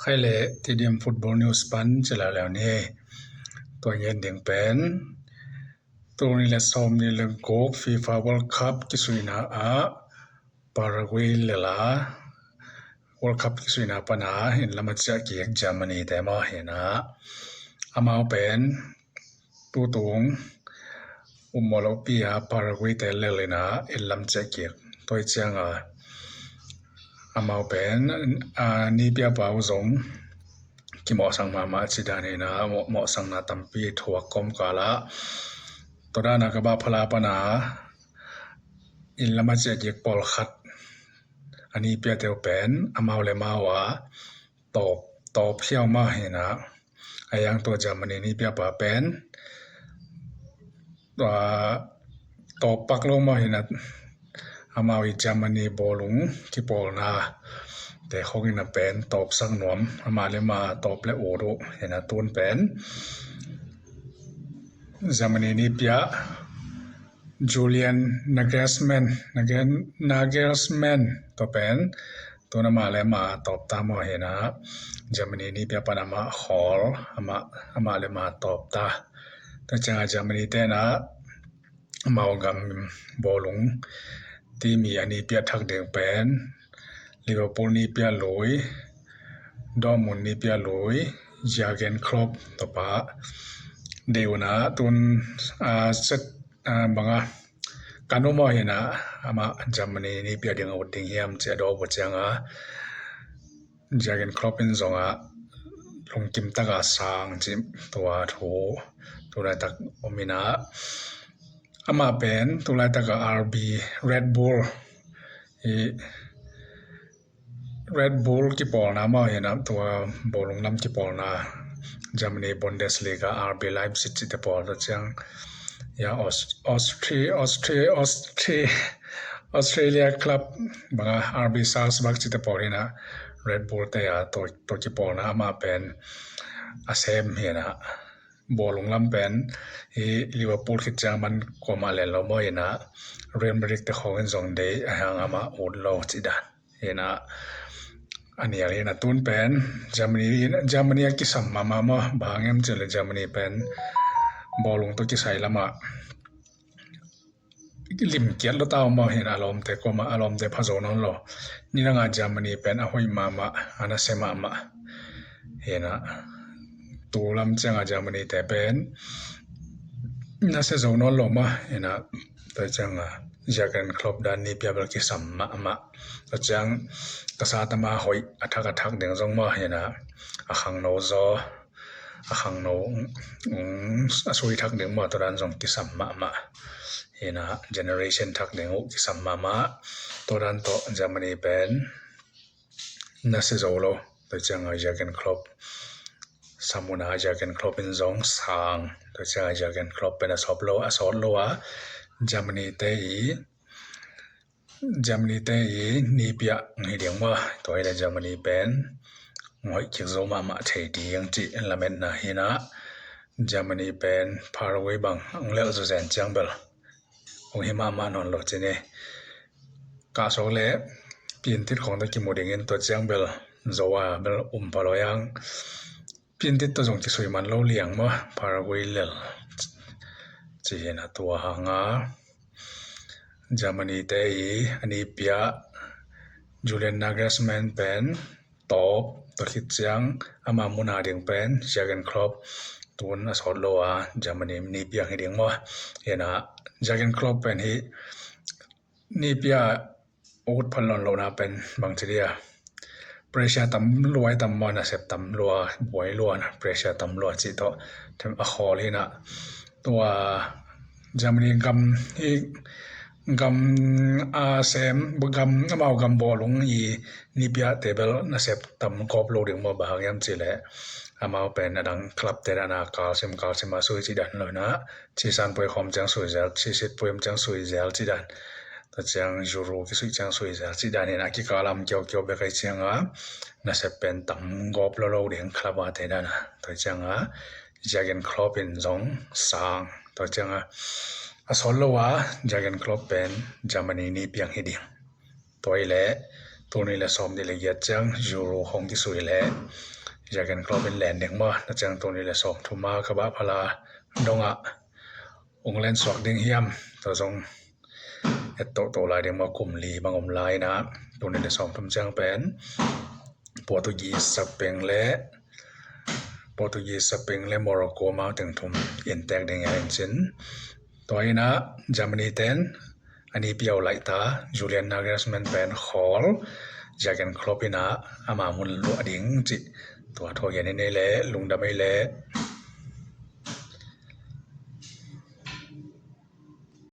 ใครแลที่เดียมฟุตบอลนิวส์ปันจะแล้วนี่ตัวเย็นเดียงเป็นตัวนี้แหละซ้อมนี่เรื่องโกก FIFA World Cup ที่สุยนาปารากวัยเลล่ะ World Cup ที่สุยนาปนาเห็นละมาจากเกียกเยอรมนีแต่มาเห็นอามาเป็นตัวตรงมอลปีปารากวัยแต่เลยนะเห็นละมาจากเกียกตัวจังอามาเป็นนี่เปียบ่าวสงที่เหมาะสังมาจิดานี่นะเหมาะสังนาตัมปีถั่วกอมกาละตัวด้านกบาพลาปนาอินละมาเจเยกปอลขัดอันนี้เปียเตียวเป็นอามาเลมาว่าตอบเพียวมาเห็นะอายังตัวจามันนี่เปียป่าเป็นตัวตอบปักลงมาเห็นะอามาวิจามันนี่บอลุงที่ปอลนาแต่เขากินเป็นตอบสังหนวมอามาเลมาตอบและโอโดเห็นะตูนเป็นจามันนี่เปียJulian Nagelsmann ตัวเป็นตัวนามาและมาตอบตามมาเห็นะจามันนี่เปียปานามาฮอลอามาและมาตอบตาแต่จังจามันนี่แต่นะมากำบอลงที่มีอันนี้เปียทักเดียงเป็นลิเวอร์พูลนี่เปียลอยดอร์มุนด์นี่เปียลอยจาร์เกนคลอปตัวปะเดี๋ยวนะตุนเซตบังการโนมอเห็นอามาจามันนี่เปียดิงอวดดิงเฮียมเจดอบจังจาร์เกนคลอปเป็นสองลงกิมตักสร้างจิมตัวถูตัวไรตักอมินะอามาเป็นตัวไรตักRB Red Bull กี่ปอลนะมาเห็นตัวบอลลงน้ำกี่ปอลนะจามันนี่ Bundesliga RB Leipzig จิตปอลตัวจังยาออสเตรเลียคลับบังRB Salzburg จิตปอลนะ Red Bull แต่ตัวกี่ปอลนะมาเป็นอาเซมเห็นบอลลงลำเป็นลิเวอร์พูลคิดจังมันก็มาเล่นแล้วไม่เห็นเรียนบริกแต่ของกันสองเดย์ห่างมาอุดโลจิดานเห็นอันนี้อะไรนะตุนเป็นจามันนี่กิสัมมาบางอย่างเจอเลยจามันนี่เป็นบอลลงตัวกิใส่ละมาลิมเกียรติตาวมาเห็นอารมณ์แต่ก็มาอารมณ์แต่พะโซนนหรอนี่นะจามันนี่เป็นอหอยมาอันนั้นเสมาเห็นตัวลำจังจามันนี่แต่เป็นน่าเสียโซนนหรอมาเห็นแต่จังจากกันครบด้านนี้เปียบกิสัมมาแต่จังกษัตริย์มาหอยอัฐกเดียงจงมาเห็นขังโนโซขังโนสุยทักเดียงมาตัวนั้นจงกิสัมมาเห็นgeneration ทักเดียงกิสัมมาตัวนั้นโตจามันนี่เป็นน่าเสียโซโลแต่จังจากกันครบสมุนาจากกันครบเป็นจงสางแต่จังจากกันครบเป็นสอบโลจามันนี่เตยนี่เปียให้เดียงว่าตัวเองจามันนี่เป็นหอยคิดโซมาเทดียังจีละเม็ดนะเห็นจามันนี่เป็นพารากวัยบังเลี้ยวจะเซนจังเบลองหิมามานอนหลอจีเนี่ยกาโซเล่ปีนติดของตะกิโมเดงินตัวจังเบลโซว่าเบลพาลอยังปีนติดตัวจงที่สวยมันเล่าเลี้ยงมั้งพารากวัยเลี้ยจีเห็นตัวหางจามันนี่เตยอันนี้เปียJulian Nagelsmannเป็นตอบตัวคิดจังอามามุนาเดียงเป็นจากกันครบตัวนั้นสอดโลจามันนี่เปียให้เดียงว่าเห็นจากกันครบเป็นนี่เปียอุดพันหลอนโลนาเป็นบางทีเดียเปรชาตำรวยตำมันเสพตำรัวบวยรัวนะเปรชาตำรัวจิตโตทำอคอเลยนะตัวจามันนี่กำเซมกำมากำบอลงนี่เปียเตเบลน่าเสพตำกอบโลดึงมาบางอย่างจิเลมาเป็นดังคลับเตระนากาลเซมมาสุยจิดันเลยนะชีสันป่วยคอมจังสุยเซลชีสิตป่วยจังสุยเซลจิดันแต่จังจูรูกิสุยจังสุยเซลจิดันนี่นะกิกาลามเกี่ยวเบกจังน่าเสพเป็นตำกอบโลดึงคลับมาเตระนะแต่จังจากกันครบเป็นสองสางแต่จังสอนโลว่าจากกันครบเป็นจามันนี่เปียงให้เดียงตัวเล่ ตัวนี้แหละซ้อมดีละเอียดจังยูโรของที่สวยแหละอยากกันครอบเป็นแหลนเด็กมานะจังตัวนี้แหละซ้อมทุมาขบะพลาดงอ่ะองเล่นสวกดิ้งเฮียมตัวทรงโตลายเด็กมาคุมลีบางอมลายนะตัวนี้แหละซ้อมทุมจังเป็นโปรตุเกสสเปนและโมร็อกโกมาถึงทุมเอียนแตกได้ไงสินตัวนี้นะเยอรมนีเต้นอันนี้เปียวไหลตาจูเลียนนาเกรสแมนเป็นฮอลอยากกันครบนะอามามุนลุอดิ้งจิตัวทอยันนี่แหละลุงดำไม่แหละ